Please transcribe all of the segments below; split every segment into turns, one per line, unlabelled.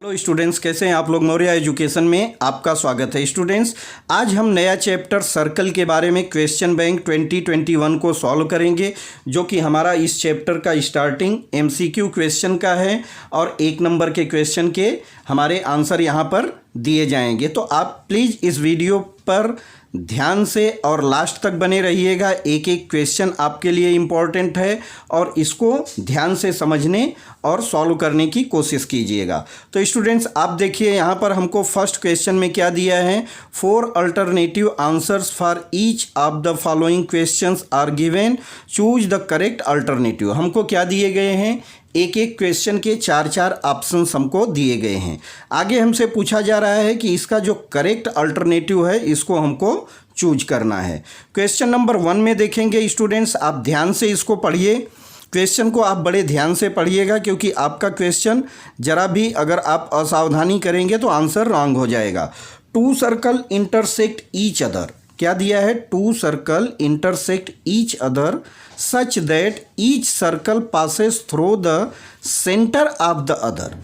Hello students, कैसे हैं आप लोग। मौर्य एजुकेशन में आपका स्वागत है। स्टूडेंट्स, आज हम नया चैप्टर सर्कल के बारे में क्वेश्चन बैंक 2021 को सॉल्व करेंगे, जो कि हमारा इस चैप्टर का स्टार्टिंग एमसीक्यू क्वेश्चन का है और 1 नंबर के क्वेश्चन के हमारे आंसर यहाँ पर दिए जाएंगे। तो आप प्लीज़ इस वीडियो पर ध्यान से और लास्ट तक बने रहिएगा। एक एक क्वेश्चन आपके लिए इम्पॉर्टेंट है और इसको ध्यान से समझने और सॉल्व करने की कोशिश कीजिएगा। तो स्टूडेंट्स, आप देखिए यहाँ पर हमको फर्स्ट क्वेश्चन में क्या दिया है। 4 alternative answers for each of the following questions are given, choose the correct alternative. हमको क्या दिए गए हैं, एक एक क्वेश्चन के 4 ऑप्शंस हमको दिए गए हैं। आगे हमसे पूछा जा रहा है कि इसका जो करेक्ट अल्टरनेटिव है इसको हमको चूज करना है। क्वेश्चन नंबर 1 में देखेंगे स्टूडेंट्स, आप ध्यान से इसको पढ़िए। क्वेश्चन को आप बड़े ध्यान से पढ़िएगा, क्योंकि आपका क्वेश्चन जरा भी अगर आप असावधानी करेंगे तो आंसर रॉन्ग हो जाएगा। 2 सर्कल इंटरसेक्ट ईच अदर, क्या दिया है, 2 circle intersect each other such that each circle passes through the centre of the other.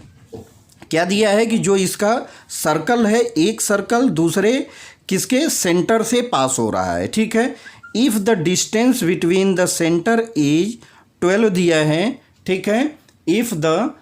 क्या दिया है कि जो इसका सर्कल है, एक सर्कल दूसरे किसके सेंटर से पास हो रहा है। ठीक है, if the distance between the centre is 12 दिया है। ठीक है, इफ़ द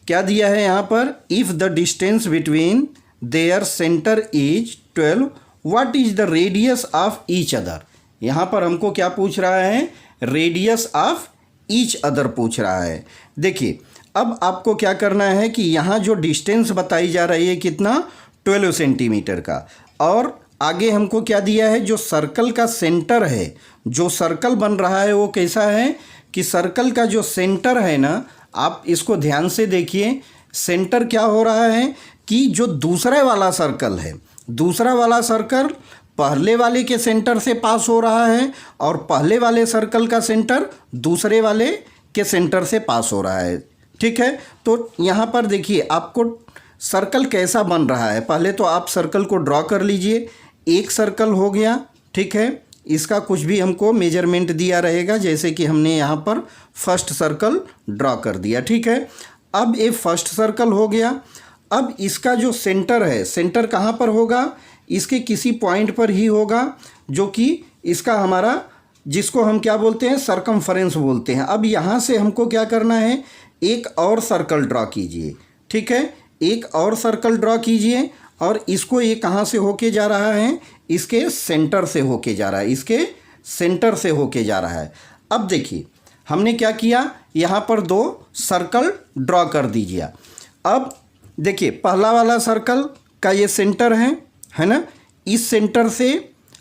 क्या दिया है यहाँ पर, if the distance between their centre is 12, what is the radius of each other. यहाँ पर हमको क्या पूछ रहा है, रेडियस ऑफ ईच अदर पूछ रहा है। देखिए, अब आपको क्या करना है कि यहाँ जो डिस्टेंस बताई जा रही है कितना, 12 सेंटीमीटर का, और आगे हमको क्या दिया है, जो सर्कल का सेंटर है, जो सर्कल बन रहा है वो कैसा है कि सर्कल का जो सेंटर है ना, आप इसको ध्यान से देखिए। सेंटर क्या हो रहा है कि जो दूसरा वाला सर्कल है, दूसरा वाला सर्कल पहले वाले के सेंटर से पास हो रहा है और पहले वाले सर्कल का सेंटर दूसरे वाले के सेंटर से पास हो रहा है। ठीक है, तो यहाँ पर देखिए आपको सर्कल कैसा बन रहा है। पहले तो आप सर्कल को ड्रॉ कर लीजिए। एक सर्कल हो गया, ठीक है, इसका कुछ भी हमको मेजरमेंट दिया रहेगा, जैसे कि हमने यहाँ पर फर्स्ट सर्कल ड्रॉ कर दिया। ठीक है, अब ये फर्स्ट सर्कल हो गया। अब इसका जो सेंटर है, सेंटर कहाँ पर होगा, इसके किसी पॉइंट पर ही होगा, जो कि इसका हमारा, जिसको हम क्या बोलते हैं, सर्कमफरेंस बोलते हैं। अब यहाँ से हमको क्या करना है, एक और सर्कल ड्रॉ कीजिए। ठीक है, एक और सर्कल ड्रॉ कीजिए और इसको ये कहाँ से होके जा रहा है, इसके सेंटर से होके जा रहा है, इसके सेंटर से होके जा रहा है। अब देखिए हमने क्या किया, यहाँ पर 2 सर्कल ड्रॉ कर दीजिए। अब देखिए पहला वाला सर्कल का ये सेंटर है ना, इस सेंटर से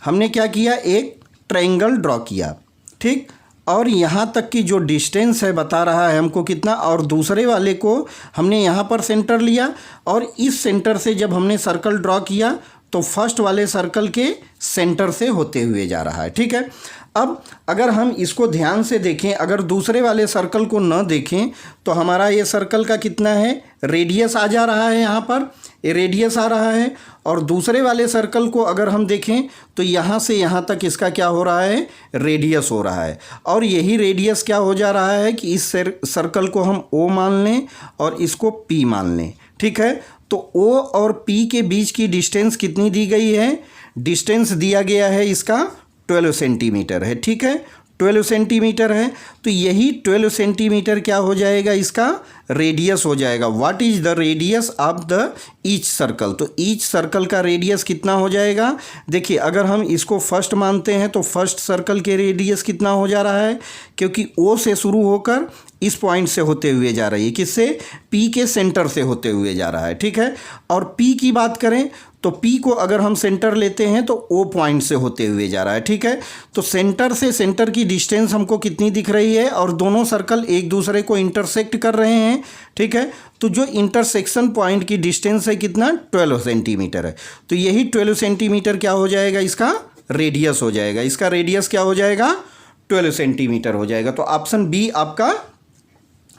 हमने क्या किया, एक ट्रायंगल ड्रॉ किया। ठीक, और यहाँ तक की जो डिस्टेंस है बता रहा है हमको कितना, और दूसरे वाले को हमने यहाँ पर सेंटर लिया और इस सेंटर से जब हमने सर्कल ड्रॉ किया तो फर्स्ट वाले सर्कल के सेंटर से होते हुए जा रहा है। ठीक है, अब अगर हम इसको ध्यान से देखें, अगर दूसरे वाले सर्कल को न देखें तो हमारा ये सर्कल का कितना है, रेडियस आ जा रहा है, यहाँ पर ये रेडियस आ रहा है। और दूसरे वाले सर्कल को अगर हम देखें तो यहाँ से यहाँ तक इसका क्या हो रहा है, रेडियस हो रहा है। और यही रेडियस क्या हो जा रहा है कि इस सर्कल को हम O मान लें और इसको P मान लें। ठीक है, तो O और P के बीच की डिस्टेंस कितनी दी गई है, डिस्टेंस दिया गया है इसका 12 सेंटीमीटर है। ठीक है, 12 सेंटीमीटर है, तो यही 12 सेंटीमीटर क्या हो जाएगा, इसका रेडियस हो जाएगा। What is the radius of the each circle, तो ईच सर्कल का रेडियस कितना हो जाएगा। देखिए अगर हम इसको फर्स्ट मानते हैं तो फर्स्ट सर्कल के रेडियस कितना हो जा रहा है, क्योंकि O से शुरू होकर इस पॉइंट से होते हुए जा रही है, किससे, P के सेंटर से होते हुए जा रहा है। ठीक है, और P की बात करें तो P को अगर हम सेंटर लेते हैं तो O पॉइंट से होते हुए जा रहा है। ठीक है, तो सेंटर से सेंटर की डिस्टेंस हमको कितनी दिख रही है, और दोनों सर्कल एक दूसरे को इंटरसेक्ट कर रहे हैं। ठीक है, तो जो इंटरसेक्शन पॉइंट की डिस्टेंस है कितना, 12 सेंटीमीटर है। तो यही 12 सेंटीमीटर क्या हो जाएगा, इसका रेडियस हो जाएगा। इसका रेडियस क्या हो जाएगा, 12 सेंटीमीटर हो जाएगा। तो ऑप्शन बी आपका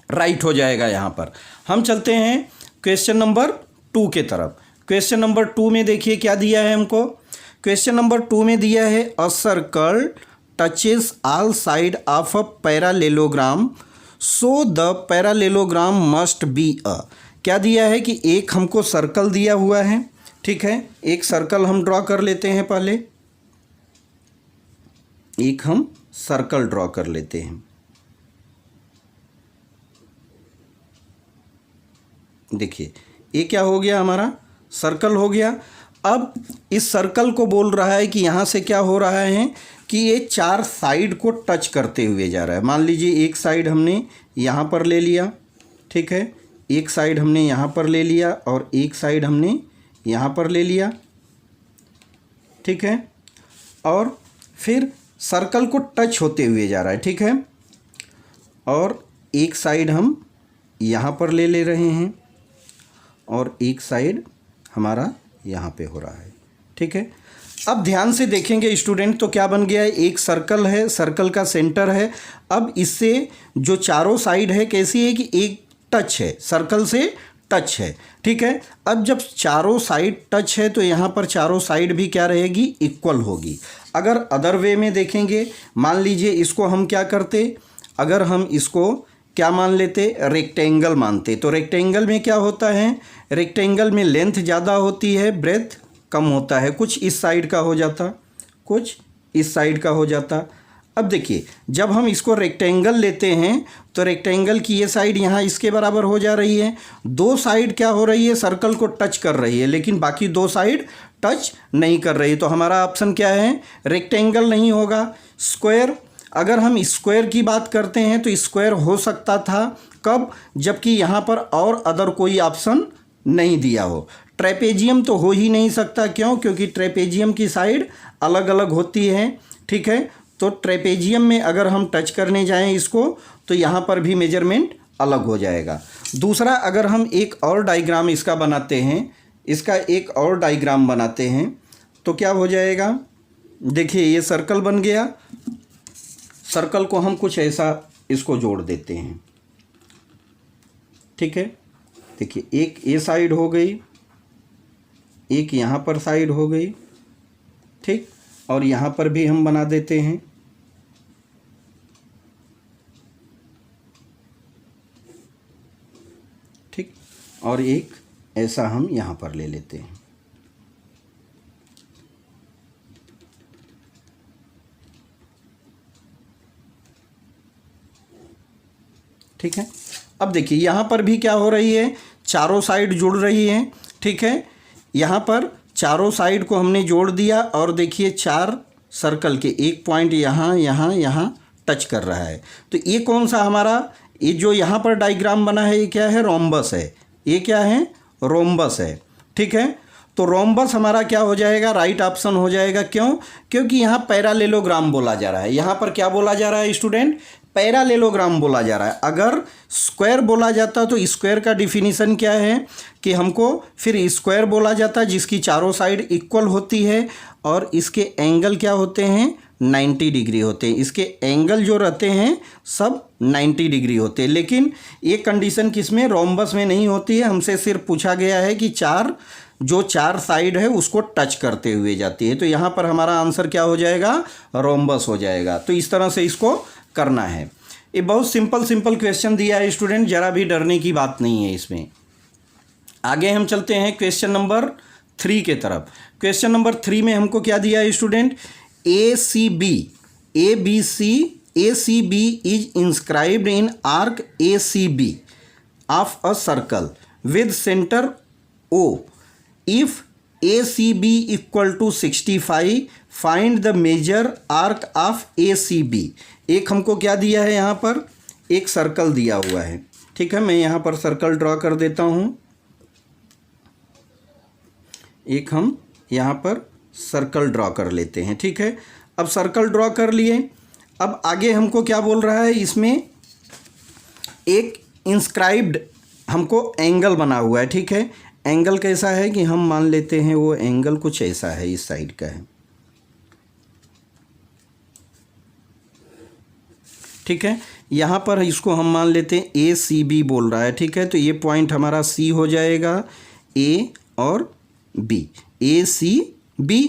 राइट हो जाएगा। यहाँ पर हम चलते हैं क्वेश्चन नंबर 2 के तरफ। क्वेश्चन नंबर 2 में देखिए क्या दिया है हमको। क्वेश्चन नंबर 2 में दिया है, a circle touches all side of a parallelogram, so the parallelogram must be a. क्या दिया है कि एक हमको सर्कल दिया हुआ है, ठीक है। एक सर्कल हम ड्रॉ कर लेते हैं, पहले एक हम सर्कल ड्रॉ कर लेते हैं। देखिए ये क्या हो गया, हमारा सर्कल हो गया। अब इस सर्कल को बोल रहा है कि यहाँ से क्या हो रहा है कि ये चार साइड को टच करते हुए जा रहा है। मान लीजिए एक साइड हमने यहाँ पर ले लिया, ठीक है, एक साइड हमने यहाँ पर ले लिया और एक साइड हमने यहाँ पर ले लिया, ठीक है। और फिर सर्कल को टच होते हुए जा रहा है, ठीक है। और एक साइड हम यहाँ पर ले रहे हैं और एक साइड हमारा यहाँ पे हो रहा है, ठीक है। अब ध्यान से देखेंगे स्टूडेंट, तो क्या बन गया है, एक सर्कल है, सर्कल का सेंटर है। अब इससे जो चारों साइड है कैसी है कि एक टच है, सर्कल से टच है, ठीक है। अब जब चारों साइड टच है तो यहाँ पर चारों साइड भी क्या रहेगी, इक्वल होगी। अगर अदर वे में देखेंगे, मान लीजिए इसको हम क्या करते, अगर हम इसको क्या मान लेते, रेक्टेंगल मानते, तो रेक्टेंगल में क्या होता है, रेक्टेंगल में लेंथ ज़्यादा होती है, ब्रेथ कम होता है। कुछ इस साइड का हो जाता, कुछ इस साइड का हो जाता। अब देखिए जब हम इसको रेक्टेंगल लेते हैं तो रेक्टेंगल की ये साइड यहाँ इसके बराबर हो जा रही है। दो साइड क्या हो रही है, सर्कल को टच कर रही है, लेकिन बाकी दो साइड टच नहीं कर रही। तो हमारा ऑप्शन क्या है, रेक्टेंगल नहीं होगा। स्क्वायर, अगर हम स्क्वायर की बात करते हैं तो स्क्वायर हो सकता था, कब, जबकि यहाँ पर और अदर कोई ऑप्शन नहीं दिया हो। ट्रेपेजियम तो हो ही नहीं सकता, क्यों, क्योंकि ट्रेपेजियम की साइड अलग अलग होती है, ठीक है। तो ट्रेपेजियम में अगर हम टच करने जाएं इसको तो यहाँ पर भी मेजरमेंट अलग हो जाएगा। दूसरा, अगर हम एक और डायग्राम इसका बनाते हैं, इसका एक और डायग्राम बनाते हैं तो क्या हो जाएगा, देखिए ये सर्कल बन गया। सर्कल को हम कुछ ऐसा इसको जोड़ देते हैं, ठीक है। देखिए एक ये साइड हो गई, एक यहाँ पर साइड हो गई, ठीक, और यहाँ पर भी हम बना देते हैं, ठीक, और एक ऐसा हम यहाँ पर ले लेते हैं, ठीक है। अब देखिए यहाँ पर भी क्या हो रही है, चारों साइड जुड़ रही है, ठीक है। यहाँ पर चारों साइड को हमने जोड़ दिया और देखिए चार सर्कल के एक पॉइंट यहाँ यहाँ यहाँ टच कर रहा है। तो ये कौन सा हमारा, ये जो यहाँ पर डायग्राम बना है ये क्या है, रोम्बस है। ये क्या है, रोम्बस है, ठीक है। तो रोम्बस हमारा क्या हो जाएगा, राइट ऑप्शन हो जाएगा। क्यों, क्योंकि यहाँ पैरालेलोग्राम बोला जा रहा है। यहाँ पर क्या बोला जा रहा है स्टूडेंट, पैरालेलोग्राम बोला जा रहा है। अगर स्क्वायर बोला जाता तो स्क्वायर का डिफिनीशन क्या है कि हमको फिर स्क्वायर बोला जाता जिसकी चारों साइड इक्वल होती है और इसके एंगल क्या होते हैं, 90 डिग्री होते हैं। इसके एंगल जो रहते हैं सब 90 डिग्री होते हैं। लेकिन ये कंडीशन किसमें, रोम्बस में नहीं होती है। हमसे सिर्फ पूछा गया है कि चार साइड है उसको टच करते हुए जाती है। तो यहाँ पर हमारा आंसर क्या हो जाएगा, रोम्बस हो जाएगा। तो इस तरह से इसको करना है। ये बहुत सिंपल क्वेश्चन दिया है स्टूडेंट, ज़रा भी डरने की बात नहीं है इसमें। आगे हम चलते हैं क्वेश्चन नंबर 3 के तरफ। क्वेश्चन नंबर 3 में हमको क्या दिया है student, ACB is inscribed in arc ACB of a circle with center O. If ACB equal to 65, find the major arc of ACB. एक हमको क्या दिया है, यहाँ पर एक सर्कल दिया हुआ है, ठीक है। मैं यहाँ पर सर्कल ड्रॉ कर देता हूँ। एक हम यहाँ पर सर्कल ड्रॉ कर लेते हैं, ठीक है। अब सर्कल ड्रॉ कर लिए। अब आगे हमको क्या बोल रहा है, इसमें एक इंस्क्राइब्ड हमको एंगल बना हुआ है, ठीक है। एंगल कैसा है कि हम मान लेते हैं वो एंगल कुछ ऐसा है, इस साइड का है, ठीक है। यहाँ पर इसको हम मान लेते हैं ACB बोल रहा है, ठीक है। तो ये पॉइंट हमारा C हो जाएगा, A और B, ACB।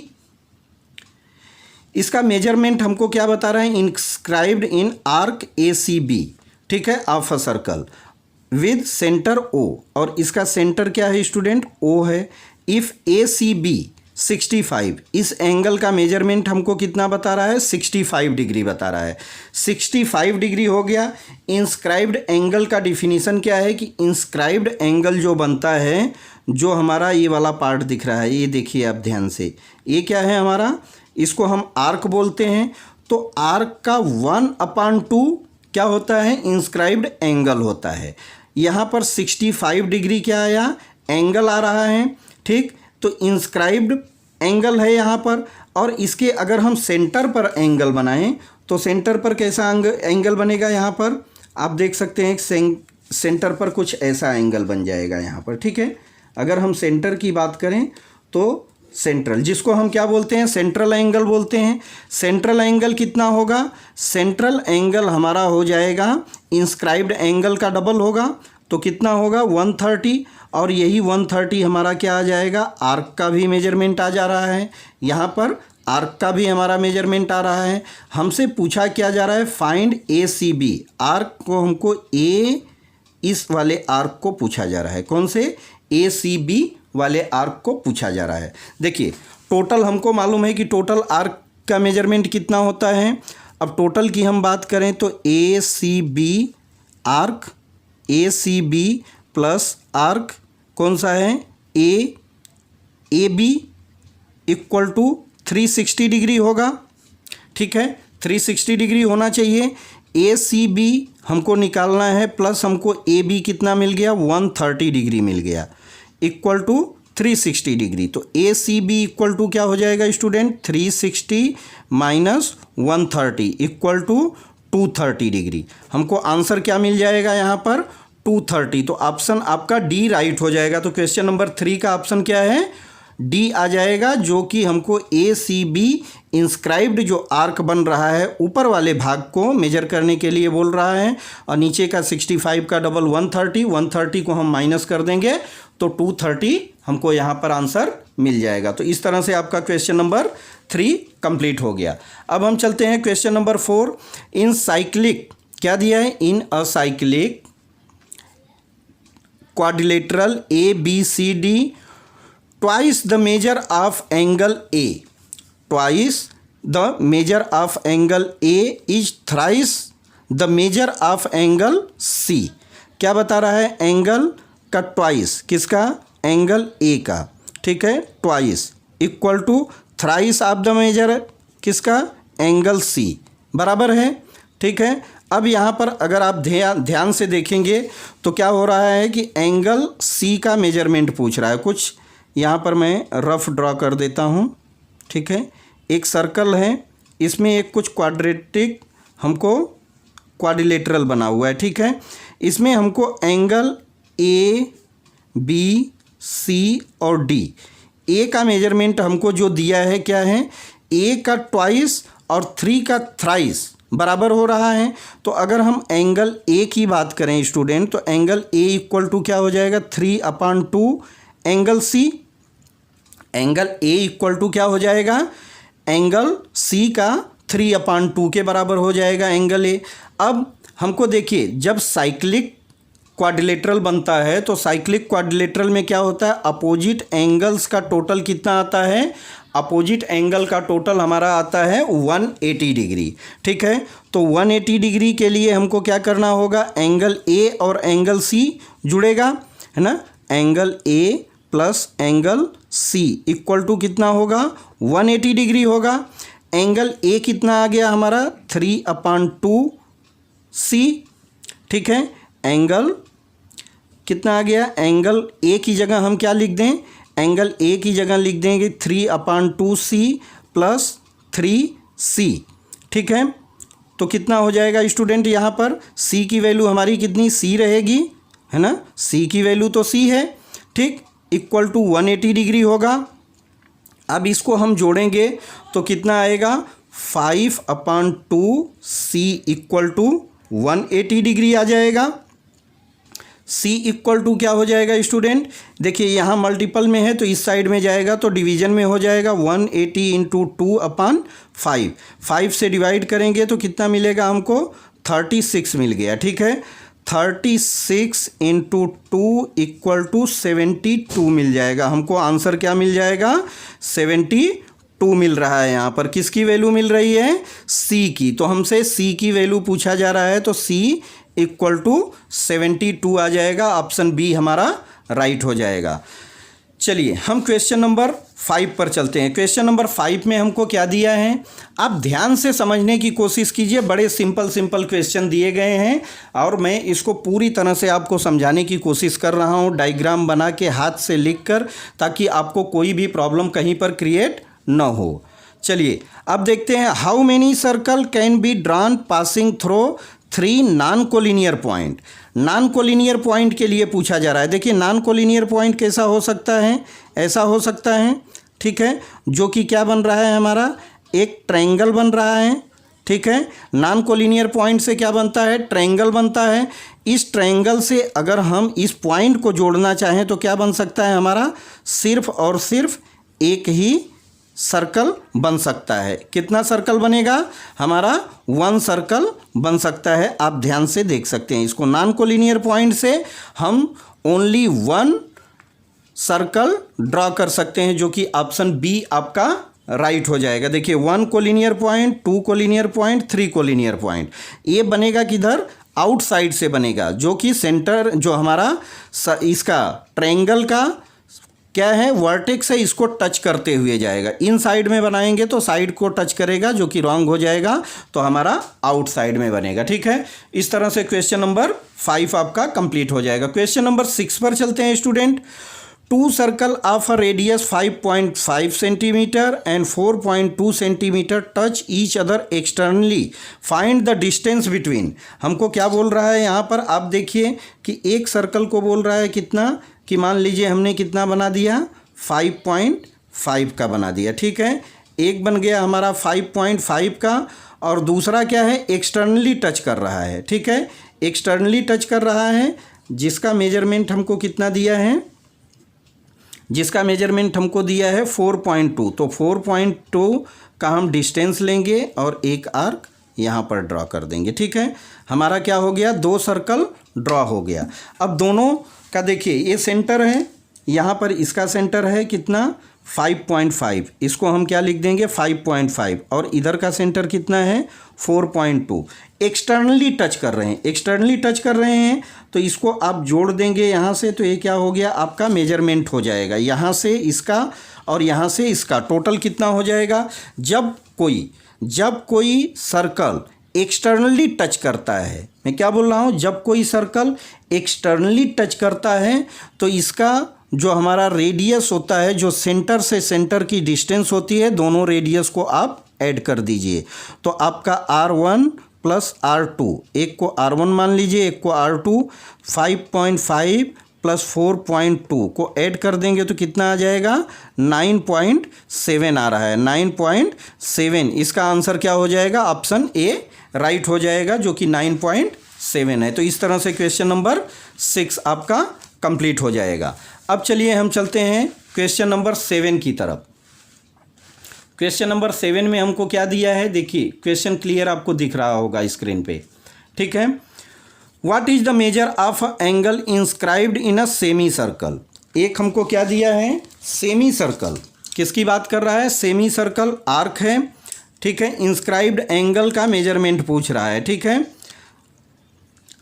इसका मेजरमेंट हमको क्या बता रहा है, इंस्क्राइब्ड इन आर्क ACB, ठीक है, of a circle. With centre O, और इसका सेंटर क्या है स्टूडेंट, ओ है। इफ़ ए सी बी 65, इस एंगल का मेजरमेंट हमको कितना बता रहा है, 65 डिग्री बता रहा है। 65 डिग्री हो गया। इंस्क्राइब्ड एंगल का डिफिनीशन क्या है कि इंस्क्राइब्ड एंगल जो बनता है, जो हमारा ये वाला पार्ट दिख रहा है, ये देखिए आप ध्यान से, ये क्या है हमारा, इसको हम आर्क बोलते हैं। तो आर्क का 1/2 क्या होता है, इंस्क्राइब्ड एंगल होता है। यहाँ पर 65 डिग्री क्या आया, एंगल आ रहा है, ठीक। तो इंस्क्राइब्ड एंगल है यहाँ पर, और इसके अगर हम सेंटर पर एंगल बनाएं तो सेंटर पर कैसा एंगल बनेगा, यहाँ पर आप देख सकते हैं सेंटर पर कुछ ऐसा एंगल बन जाएगा यहाँ पर, ठीक है। अगर हम सेंटर की बात करें तो सेंट्रल, जिसको हम क्या बोलते हैं, सेंट्रल एंगल बोलते हैं। सेंट्रल एंगल कितना होगा, सेंट्रल एंगल हमारा हो जाएगा इंस्क्राइब्ड एंगल का डबल होगा, तो कितना होगा 130, और यही 130 हमारा क्या आ जाएगा, आर्क का भी मेजरमेंट आ जा रहा है। यहाँ पर आर्क का भी हमारा मेजरमेंट आ रहा है। हमसे पूछा क्या जा रहा है, फाइंड ए सी बी, आर्क को हमको ए, इस वाले आर्क को पूछा जा रहा है, कौन से, ए सी बी वाले आर्क को पूछा जा रहा है। देखिए टोटल हमको मालूम है कि टोटल आर्क का मेजरमेंट कितना होता है। अब टोटल की हम बात करें तो A C B arc, A C B plus arc कौन सा है, A B equal to 360 degree होगा, ठीक है। 360 डिग्री होना चाहिए। ए सी बी हमको निकालना है, प्लस हमको ए बी कितना मिल गया, 130 डिग्री मिल गया, इक्वल टू 360 डिग्री। तो A C B equal to क्या हो जाएगा student, 360 minus 130 equal to 230 degree. हमको आंसर क्या मिल जाएगा यहाँ पर, 230। तो ऑप्शन आपका डी राइट हो जाएगा। तो क्वेश्चन नंबर 3 का ऑप्शन क्या है, डी आ जाएगा, जो कि हमको ए सी बी इंस्क्राइब्ड जो आर्क बन रहा है ऊपर वाले भाग को मेजर करने के लिए बोल रहा है, और नीचे का 65 का डबल 130 को हम माइनस कर देंगे तो 230 हमको यहाँ पर आंसर मिल जाएगा। तो इस तरह से आपका क्वेश्चन नंबर 3 कंप्लीट हो गया। अब हम चलते हैं क्वेश्चन नंबर 4। इन साइक्लिक क्या दिया है, in a cyclic quadrilateral A B C D twice the measure of angle A, twice the measure of angle A is thrice the measure of angle C। क्या बता रहा है, एंगल का twice, किसका, angle A का, ठीक है, twice equal to thrice of the measure किसका, एंगल C, बराबर है, ठीक है। अब यहाँ पर अगर आप ध्यान से देखेंगे तो क्या हो रहा है कि एंगल C का मेजरमेंट पूछ रहा है। कुछ यहाँ पर मैं रफ ड्रॉ कर देता हूँ, ठीक है। एक सर्कल है, इसमें एक कुछ क्वाड्रेटिक हमको क्वाड्रिलेटरल बना हुआ है, ठीक है। इसमें हमको एंगल ए बी सी और डी, ए का मेजरमेंट हमको जो दिया है क्या है, ए का ट्वाइस और 3 का थ्राइस बराबर हो रहा है। तो अगर हम एंगल ए की बात करें स्टूडेंट, तो एंगल ए इक्वल टू क्या हो जाएगा, 3/2 angle C, angle A equal to क्या हो जाएगा, एंगल सी का 3/2 के बराबर हो जाएगा एंगल ए। अब हमको देखिए, जब साइक्लिक क्वाड्रिलेटरल बनता है तो साइक्लिक क्वाड्रिलेटरल में क्या होता है, अपोजिट एंगल्स का टोटल कितना आता है, अपोजिट एंगल का टोटल हमारा आता है 180 डिग्री, ठीक है। तो 180 डिग्री के लिए हमको क्या करना होगा, एंगल ए और एंगल सी जुड़ेगा, है ना। Angle A plus angle C equal to कितना होगा, 180 डिग्री होगा। एंगल ए कितना आ गया हमारा, 3/2 सी, ठीक है। एंगल कितना आ गया, एंगल ए की जगह हम क्या लिख दें, एंगल ए की जगह लिख देंगे 3/2 सी प्लस 3 सी, ठीक है। तो कितना हो जाएगा स्टूडेंट, यहाँ पर सी की वैल्यू हमारी कितनी, सी रहेगी, है ना, सी की वैल्यू तो सी है, ठीक, इक्वल टू 180 डिग्री होगा। अब इसको हम जोड़ेंगे तो कितना आएगा, 5/2 सी इक्वल टू 180 डिग्री आ जाएगा। सी इक्वल टू क्या हो जाएगा स्टूडेंट, देखिए यहाँ मल्टीपल में है तो इस साइड में जाएगा तो डिवीजन में हो जाएगा, 180 इंटू 2/5 से डिवाइड करेंगे तो कितना मिलेगा हमको, 36 मिल गया, ठीक है। 36 इंटू 2 इक्वल टू 72 मिल जाएगा। हमको आंसर क्या मिल जाएगा? 72 मिल रहा है। यहाँ पर किसकी वैल्यू मिल रही है? सी की। तो हमसे सी की वैल्यू पूछा जा रहा है, तो सी इक्वल टू 72 आ जाएगा। ऑप्शन बी हमारा राइट हो जाएगा। चलिए हम क्वेश्चन नंबर 5 पर चलते हैं। क्वेश्चन नंबर 5 में हमको क्या दिया है, आप ध्यान से समझने की कोशिश कीजिए। बड़े सिंपल क्वेश्चन दिए गए हैं और मैं इसको पूरी तरह से आपको समझाने की कोशिश कर रहा हूँ, डायग्राम बना के हाथ से लिखकर, ताकि आपको कोई भी प्रॉब्लम कहीं पर क्रिएट न हो। चलिए अब देखते हैं। How many circle can be drawn passing throw 3 non collinear point. Non collinear point के लिए पूछा जा रहा है। देखिए नॉन कोलिनियर पॉइंट कैसा हो सकता है? ऐसा हो सकता है, ठीक है, जो कि क्या बन रहा है, हमारा एक ट्रायंगल बन रहा है, ठीक है। नॉन कोलिनियर पॉइंट से क्या बनता है? ट्रायंगल बनता है। इस ट्रायंगल से अगर हम इस पॉइंट को जोड़ना चाहें तो क्या बन सकता है हमारा? सिर्फ और सिर्फ एक ही सर्कल बन सकता है। कितना सर्कल बनेगा हमारा? 1 सर्कल बन सकता है। आप ध्यान से देख सकते हैं इसको। नॉन कोलिनियर पॉइंट से हम ओनली 1 सर्कल ड्रॉ कर सकते हैं, जो कि ऑप्शन बी आपका राइट हो जाएगा। देखिए 1 collinear point, 2 collinear point, 3 collinear point. ये बनेगा किधर? आउटसाइड से बनेगा, जो कि सेंटर जो हमारा इसका ट्रायंगल का क्या है, वर्टेक्स है, इसको टच करते हुए जाएगा। इन साइड में बनाएंगे तो साइड को टच करेगा, जो कि रॉन्ग हो जाएगा, तो हमारा आउटसाइड में बनेगा। ठीक है, इस तरह से क्वेश्चन नंबर 5 आपका कंप्लीट हो जाएगा। क्वेश्चन नंबर 6 पर चलते हैं student. 2 circle of a radius 5.5 centimetre and 4.2 centimetre touch each other externally, find the distance between. हमको क्या बोल रहा है यहाँ पर? आप देखिए कि एक सर्कल को बोल रहा है कितना, कि मान लीजिए हमने कितना बना दिया, 5.5 का बना दिया। ठीक है, एक बन गया हमारा 5.5 का, और दूसरा क्या है, एक्सटर्नली टच कर रहा है। ठीक है, एक्सटर्नली टच कर रहा है, जिसका मेजरमेंट हमको कितना दिया है, जिसका मेजरमेंट हमको दिया है 4.2। तो 4.2 का हम डिस्टेंस लेंगे और एक आर्क यहाँ पर ड्रॉ कर देंगे। ठीक है, हमारा क्या हो गया, 2 सर्कल ड्रॉ हो गया। अब दोनों का देखिए, ये सेंटर है, यहाँ पर इसका सेंटर है कितना, 5.5। इसको हम क्या लिख देंगे, 5.5, और इधर का सेंटर कितना है, 4.2। एक्सटर्नली टच कर रहे हैं, एक्सटर्नली टच कर रहे हैं, तो इसको आप जोड़ देंगे यहाँ से, तो ये क्या हो गया, आपका मेजरमेंट हो जाएगा। यहाँ से इसका और यहाँ से इसका टोटल कितना हो जाएगा। जब कोई सर्कल एक्सटर्नली टच करता है, मैं क्या बोल रहा हूँ, जब कोई सर्कल एक्सटर्नली टच करता है तो इसका जो हमारा रेडियस होता है, जो सेंटर से सेंटर की डिस्टेंस होती है, दोनों रेडियस को आप ऐड कर दीजिए। तो आपका R1 प्लस R2, एक को R1 मान लीजिए, एक को R2, 5.5 प्लस 4.2 को ऐड कर देंगे तो कितना आ जाएगा, 9.7 आ रहा है, 9.7। इसका आंसर क्या हो जाएगा, ऑप्शन ए राइट हो जाएगा, जो कि 9.7 है। तो इस तरह से क्वेश्चन नंबर 6 आपका कंप्लीट हो जाएगा। अब चलिए हम चलते हैं क्वेश्चन नंबर 7 की तरफ। क्वेश्चन नंबर 7 में हमको क्या दिया है, देखिए क्वेश्चन क्लियर आपको दिख रहा होगा स्क्रीन पे। ठीक है, what is the measure of angle inscribed in a semi circle. एक हमको क्या दिया है, सेमी सर्कल। किसकी बात कर रहा है, सेमी सर्कल आर्क है। ठीक है, इंस्क्राइब्ड एंगल का मेजरमेंट पूछ रहा है। ठीक है,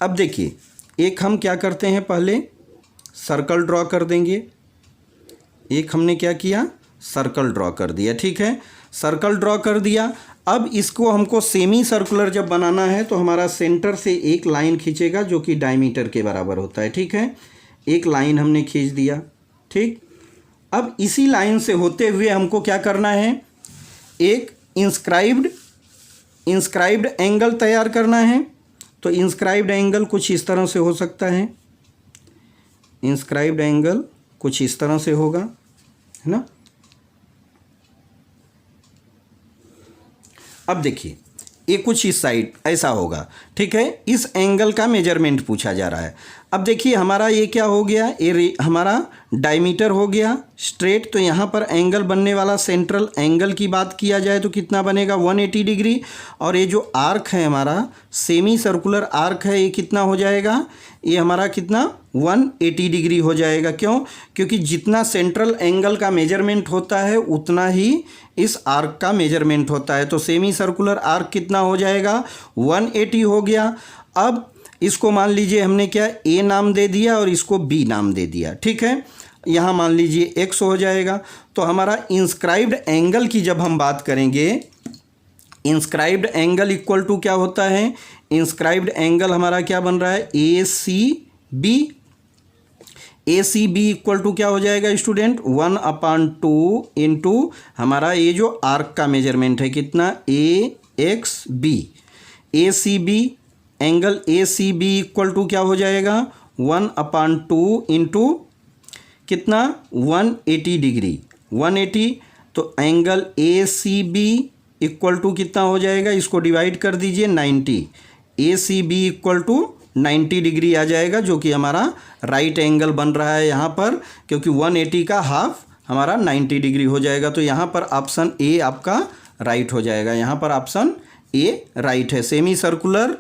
अब देखिए एक हम क्या करते हैं, पहले सर्कल ड्रॉ कर देंगे। एक हमने क्या किया, सर्कल ड्रॉ कर दिया। ठीक है, सर्कल ड्रॉ कर दिया। अब इसको हमको सेमी सर्कुलर जब बनाना है तो हमारा सेंटर से एक लाइन खींचेगा, जो कि डायमीटर के बराबर होता है। ठीक है, एक लाइन हमने खींच दिया। ठीक, अब इसी लाइन से होते हुए हमको क्या करना है, एक इंस्क्राइब्ड एंगल तैयार करना है। तो इंस्क्राइब्ड एंगल कुछ इस तरह से हो सकता है, इंस्क्राइब्ड एंगल कुछ इस तरह से होगा, है ना। अब देखिए ये कुछ इस साइड ऐसा होगा। ठीक है, इस एंगल का मेजरमेंट पूछा जा रहा है। अब देखिए हमारा ये क्या हो गया, ये हमारा डायमीटर हो गया स्ट्रेट। तो यहाँ पर एंगल बनने वाला सेंट्रल एंगल की बात किया जाए तो कितना बनेगा 180 डिग्री। और ये जो आर्क है हमारा सेमी सर्कुलर आर्क है, ये कितना हो जाएगा, ये हमारा कितना 180 डिग्री हो जाएगा। क्यों? क्योंकि जितना सेंट्रल एंगल का मेजरमेंट होता है उतना ही इस आर्क का मेजरमेंट होता है। तो सेमी सर्कुलर आर्क कितना हो जाएगा 180 हो गया। अब इसको मान लीजिए हमने क्या ए नाम दे दिया और इसको बी नाम दे दिया, ठीक है। यहाँ मान लीजिए एक्स हो जाएगा। तो हमारा इंस्क्राइब्ड एंगल की जब हम बात करेंगे, इंस्क्राइब्ड एंगल इक्वल टू क्या होता है, इंस्क्राइब्ड एंगल हमारा क्या बन रहा है A C B. A C B equal to क्या हो जाएगा स्टूडेंट 1/2 इंटू हमारा ये जो आर्क का मेजरमेंट है कितना A X B. A C B angle A C B equal to क्या हो जाएगा 1/2 इंटू कितना 180 डिग्री 180। तो angle A C B equal to कितना हो जाएगा, इसको डिवाइड कर दीजिए 90। A C B equal to 90 degree आ जाएगा, जो कि हमारा राइट एंगल बन रहा है यहाँ पर, क्योंकि 180 का हाफ हमारा 90 डिग्री हो जाएगा। तो यहाँ पर ऑप्शन ए आपका राइट हो जाएगा। यहाँ पर ऑप्शन ए राइट है। सेमी सर्कुलर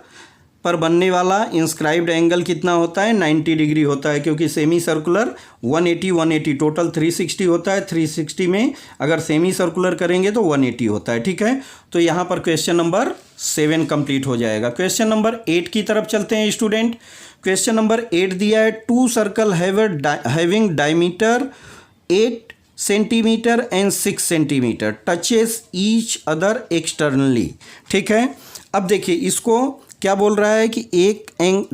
पर बनने वाला इंस्क्राइब्ड एंगल कितना होता है 90 डिग्री होता है, क्योंकि सेमी सर्कुलर 180 टोटल 360 होता है। 360 में अगर सेमी सर्कुलर करेंगे तो 180 होता है, ठीक है। तो यहाँ पर क्वेश्चन नंबर 7 कंप्लीट हो जाएगा। क्वेश्चन नंबर 8 की तरफ चलते हैं स्टूडेंट। क्वेश्चन नंबर 8 दिया है 2 circle having diameter 8 centimetre and 6 centimetre touches each other externally, ठीक है। अब देखिए इसको क्या बोल रहा है कि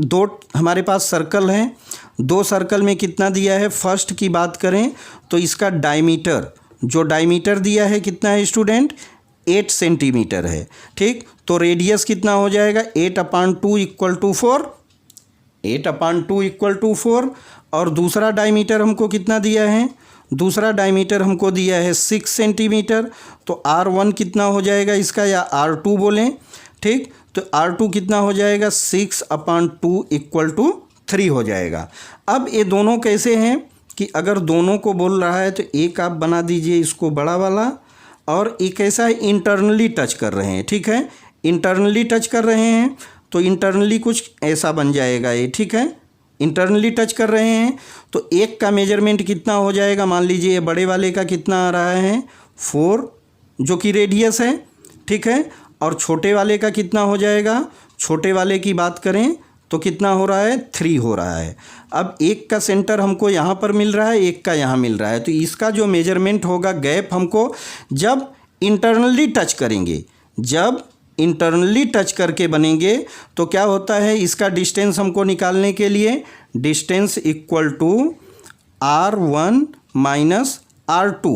दो हमारे पास सर्कल हैं, 2 सर्कल में कितना दिया है, फर्स्ट की बात करें तो इसका डायमीटर, जो डायमीटर दिया है कितना है स्टूडेंट 8 सेंटीमीटर है, ठीक। तो रेडियस कितना हो जाएगा 8/2 इक्वल टू 4, 8/2 इक्वल टू 4। और दूसरा डायमीटर हमको कितना दिया है, दूसरा डायमीटर हमको दिया है 6 सेंटीमीटर। तो R1 कितना हो जाएगा इसका, या R2 बोलें, ठीक। तो R2 कितना हो जाएगा 6/2 इक्वल टू 3 हो जाएगा। अब ये दोनों कैसे हैं कि अगर दोनों को बोल रहा है तो एक आप बना दीजिए इसको बड़ा वाला, और एक कैसा है इंटरनली टच कर रहे हैं, ठीक है। इंटरनली टच कर रहे हैं तो इंटरनली कुछ ऐसा बन जाएगा ये, ठीक है। इंटरनली टच कर रहे हैं तो एक का मेजरमेंट कितना हो जाएगा, मान लीजिए ये बड़े वाले का कितना आ रहा है 4 जो कि रेडियस है, ठीक है। और छोटे वाले का कितना हो जाएगा, छोटे वाले की बात करें तो कितना हो रहा है 3 हो रहा है। अब एक का सेंटर हमको यहाँ पर मिल रहा है, एक का यहाँ मिल रहा है। तो इसका जो मेजरमेंट होगा गैप हमको जब इंटरनली टच करेंगे, जब इंटरनली टच करके बनेंगे तो क्या होता है, इसका डिस्टेंस हमको निकालने के लिए distance equal to R1 minus R2।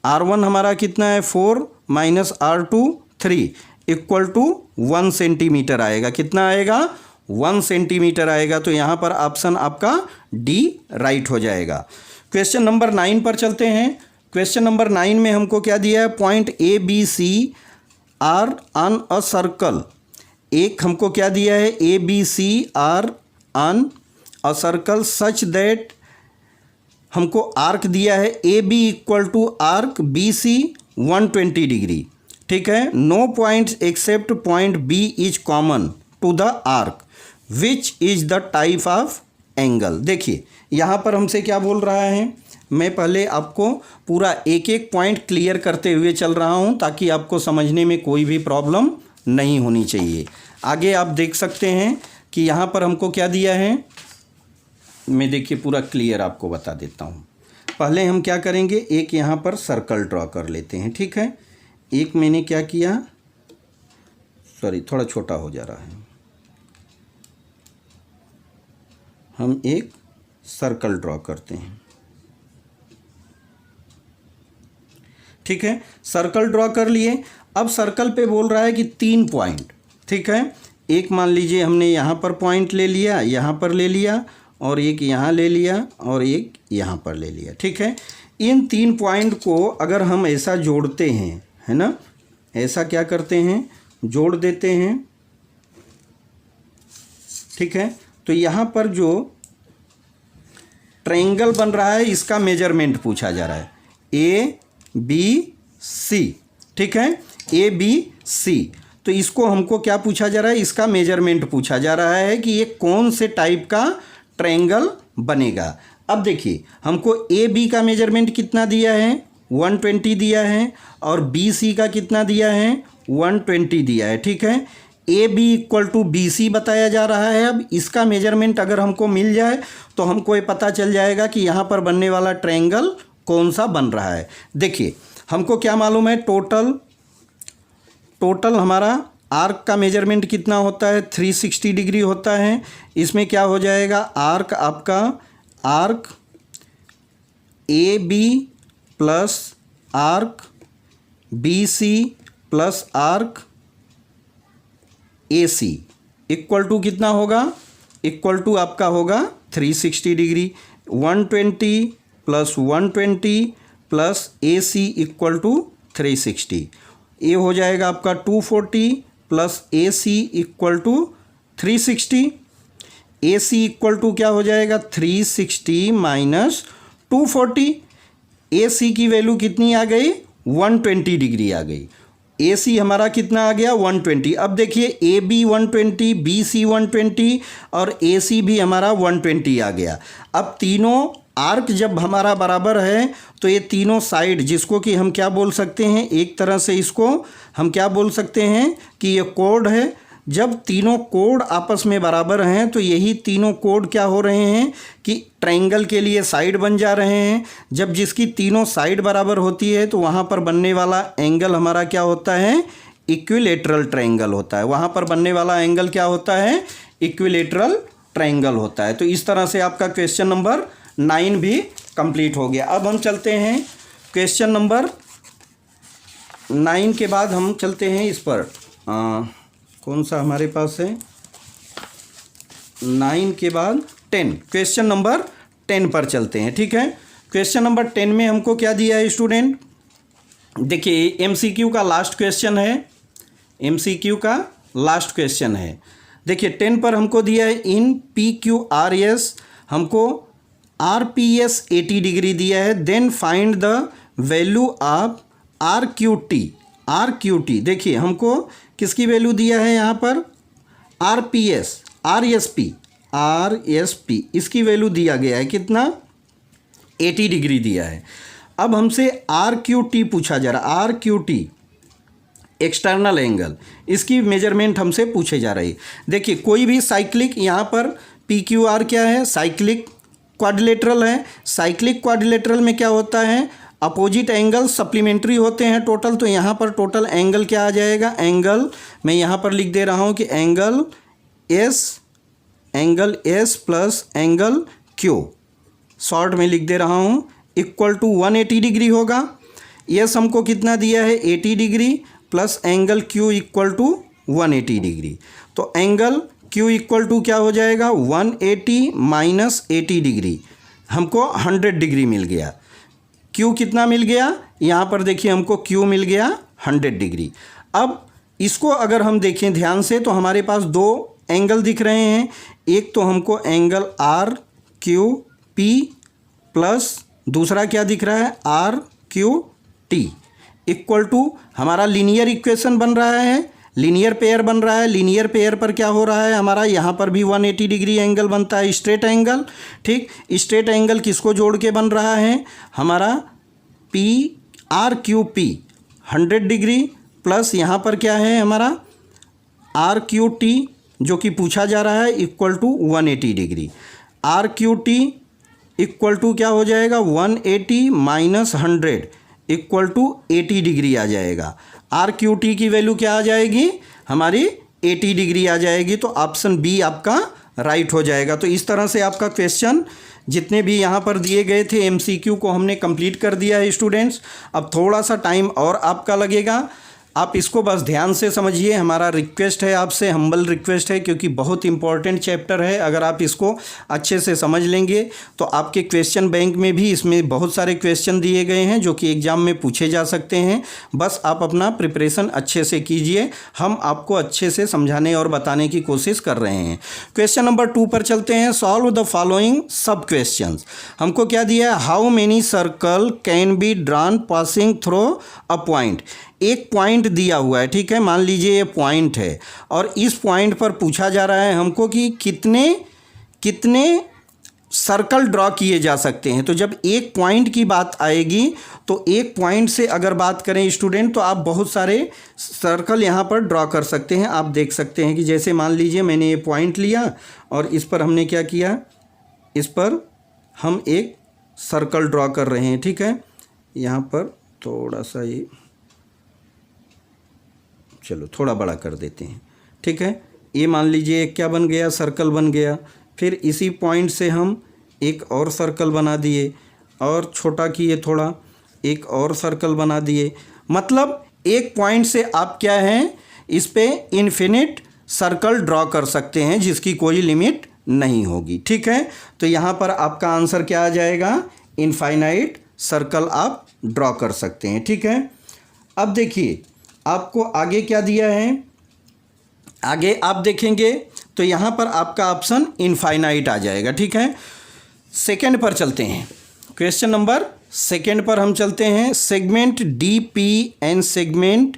R1 हमारा कितना है 4 minus R2 3 equal to 1 centimetre आएगा। कितना आएगा 1 सेंटीमीटर आएगा। तो यहाँ पर ऑप्शन आपका डी राइट हो जाएगा। क्वेश्चन नंबर 9 पर चलते हैं। क्वेश्चन नंबर 9 में हमको क्या दिया है, point A B C are on a circle. एक हमको क्या दिया है, A B C are on a circle such that, हमको आर्क दिया है A B equal to arc B C 120 degree, ठीक है। No points except point B is common to the arc which is the type of angle. देखिए यहाँ पर हमसे क्या बोल रहा है, मैं पहले आपको पूरा एक एक पॉइंट क्लियर करते हुए चल रहा हूँ ताकि आपको समझने में कोई भी प्रॉब्लम नहीं होनी चाहिए। आगे आप देख सकते हैं कि यहाँ पर हमको क्या दिया है, मैं देखिए पूरा क्लियर आपको बता देता हूँ। पहले हम क्या करेंगे, एक यहाँ पर सर्कल ड्रॉ कर लेते हैं, ठीक है। एक मैंने क्या किया, सॉरी थोड़ा छोटा हो जा रहा है, हम एक सर्कल ड्रॉ करते हैं, ठीक है। सर्कल ड्रॉ कर लिए। अब सर्कल पे बोल रहा है कि 3 पॉइंट, ठीक है। एक मान लीजिए हमने यहाँ पर पॉइंट ले लिया, यहाँ पर ले लिया, और एक यहाँ ले लिया, और एक यहाँ पर ले लिया, ठीक है। इन 3 पॉइंट को अगर हम ऐसा जोड़ते हैं, है ना, ऐसा क्या करते हैं, जोड़ देते हैं, ठीक है। तो यहाँ पर जो ट्रायंगल बन रहा है, इसका मेजरमेंट पूछा जा रहा है, ए बी सी, ठीक है, ए बी सी। तो इसको हमको क्या पूछा जा रहा है, इसका मेजरमेंट पूछा जा रहा है कि ये कौन से टाइप का ट्रायंगल बनेगा। अब देखिए हमको ए बी का मेजरमेंट कितना दिया है, 120 दिया है, और बी सी का कितना दिया है, 120 दिया है, ठीक है। A B equal to B C बताया जा रहा है। अब इसका मेजरमेंट अगर हमको मिल जाए तो हमको ये पता चल जाएगा कि यहाँ पर बनने वाला ट्रायंगल कौन सा बन रहा है। देखिए हमको क्या मालूम है, टोटल हमारा आर्क का मेजरमेंट कितना होता है, 360 डिग्री होता है। इसमें क्या हो जाएगा, आर्क आपका arc A B plus arc B C plus arc A C equal to कितना होगा, इक्वल टू आपका होगा 360 degree. 120 plus 120 plus A C equal to 360, ये हो जाएगा आपका 240 plus A C equal to 360। A C equal to क्या हो जाएगा, 360 माइनस 240। ए सी की वैल्यू कितनी आ गई, 120 डिग्री आ गई। ए सी हमारा कितना आ गया, 120। अब देखिए ए बी 120, बी सी 120 और ए सी भी हमारा 120 आ गया। अब तीनों आर्क जब हमारा बराबर है तो ये तीनों साइड, जिसको कि हम क्या बोल सकते हैं, एक तरह से इसको हम क्या बोल सकते हैं कि ये कोड है। जब तीनों कोड आपस में बराबर हैं तो यही तीनों कोड क्या हो रहे हैं कि ट्रायंगल के लिए साइड बन जा रहे हैं। जब जिसकी तीनों साइड बराबर होती है तो वहाँ पर बनने वाला एंगल हमारा क्या होता है, इक्विलेटरल ट्रायंगल होता है। वहाँ पर बनने वाला एंगल क्या होता है, इक्विलेटरल ट्रायंगल होता है। तो इस तरह से आपका क्वेश्चन नंबर 9 भी कंप्लीट हो गया। अब हम चलते हैं क्वेश्चन नंबर 9 के बाद हम चलते हैं इस पर, कौन सा हमारे पास है, 9 के बाद 10, क्वेश्चन नंबर 10 पर चलते हैं, ठीक है। क्वेश्चन नंबर 10 में हमको क्या दिया है स्टूडेंट, देखिए एमसीक्यू का लास्ट क्वेश्चन है, एमसीक्यू का लास्ट क्वेश्चन है। देखिए 10 पर हमको दिया है in P Q R S, हमको आर पी एस 80 डिग्री दिया है। Then find the value of R Q T, R Q T. देखिए हमको किसकी वैल्यू दिया है यहाँ पर, R P S, R S P, R S P, इसकी वैल्यू दिया गया है कितना, 80 डिग्री दिया है। अब हमसे आर क्यू टी पूछा जा रहा है, R Q T external angle, इसकी मेजरमेंट हमसे पूछे जा रही है। देखिए कोई भी साइक्लिक, यहाँ पर पी क्यू आर क्या है, साइक्लिक क्वाड्रिलेटरल है। साइक्लिक क्वाड्रिलेटरल में क्या होता है, अपोजिट एंगल सप्लीमेंट्री होते हैं टोटल। तो यहाँ पर टोटल एंगल क्या आ जाएगा, एंगल मैं यहाँ पर लिख दे रहा हूँ कि angle S plus angle Q, short में लिख दे रहा हूँ, इक्वल टू 180 डिग्री होगा। एस हमको कितना दिया है, 80 degree plus angle Q equal to 180 degree. तो एंगल क्यू इक्वल टू क्या हो जाएगा, 180 माइनस 80 डिग्री, हमको 100 डिग्री मिल गया। क्यू कितना मिल गया, यहाँ पर देखिए हमको क्यू मिल गया 100 डिग्री। अब इसको अगर हम देखें ध्यान से तो हमारे पास दो एंगल दिख रहे हैं। एक तो हमको angle R Q P plus दूसरा क्या दिख रहा है, R Q T, equal to हमारा लीनियर इक्वेशन बन रहा है, लीनियर पेयर बन रहा है। लीनियर पेयर पर क्या हो रहा है हमारा, यहाँ पर भी 180 डिग्री एंगल बनता है, स्ट्रेट एंगल। ठीक, स्ट्रेट एंगल किसको जोड़ के बन रहा है, हमारा P R Q P 100 degree plus यहाँ पर क्या है हमारा आर क्यू टी जो कि पूछा जा रहा है, equal to 180 degree. R Q T equal to क्या हो जाएगा, 180 माइनस 100 इक्वल टू 80 डिग्री आ जाएगा। आर क्यू टी की वैल्यू क्या आ जाएगी, हमारी 80 डिग्री आ जाएगी। तो ऑप्शन बी आपका राइट हो जाएगा। तो इस तरह से आपका क्वेश्चन जितने भी यहाँ पर दिए गए थे एमसीक्यू को हमने कंप्लीट कर दिया है स्टूडेंट्स। अब थोड़ा सा टाइम और आपका लगेगा। आप इसको बस ध्यान से समझिए, हमारा रिक्वेस्ट है आपसे, हम्बल रिक्वेस्ट है, क्योंकि बहुत इंपॉर्टेंट चैप्टर है। अगर आप इसको अच्छे से समझ लेंगे तो आपके क्वेश्चन बैंक में भी इसमें बहुत सारे क्वेश्चन दिए गए हैं जो कि एग्ज़ाम में पूछे जा सकते हैं। बस आप अपना प्रिपरेशन अच्छे से कीजिए, हम आपको अच्छे से समझाने और बताने की कोशिश कर रहे हैं। क्वेश्चन नंबर 2 पर चलते हैं। सॉल्व द फॉलोइंग सब क्वेश्चंस। हमको क्या दिया है, how many circle can be drawn passing through a point. एक पॉइंट दिया हुआ है, ठीक है, मान लीजिए ये पॉइंट है और इस पॉइंट पर पूछा जा रहा है हमको कि कितने सर्कल ड्रॉ किए जा सकते हैं। तो जब एक पॉइंट की बात आएगी तो एक पॉइंट से अगर बात करें स्टूडेंट, तो आप बहुत सारे सर्कल यहाँ पर ड्रॉ कर सकते हैं। आप देख सकते हैं कि जैसे मान लीजिए मैंने ये पॉइंट लिया और इस पर हमने क्या किया, इस पर हम एक सर्कल ड्रॉ कर रहे हैं, ठीक है। यहाँ पर थोड़ा सा ये, चलो थोड़ा बड़ा कर देते हैं, ठीक है। ये मान लीजिए क्या बन गया, सर्कल बन गया। फिर इसी पॉइंट से हम एक और सर्कल बना दिए और छोटा किए थोड़ा, एक और सर्कल बना दिए। मतलब एक पॉइंट से आप क्या हैं, इस पे इन्फिनिट सर्कल ड्रॉ कर सकते हैं जिसकी कोई लिमिट नहीं होगी, ठीक है। तो यहाँ पर आपका आंसर क्या आ जाएगा, इनफाइनाइट सर्कल आप ड्रॉ कर सकते हैं, ठीक है। अब देखिए आपको आगे क्या दिया है, आगे आप देखेंगे तो यहाँ पर आपका ऑप्शन इनफाइनाइट आ जाएगा, ठीक है। सेकंड पर चलते हैं। क्वेश्चन नंबर सेकंड पर हम चलते हैं। Segment D P and segment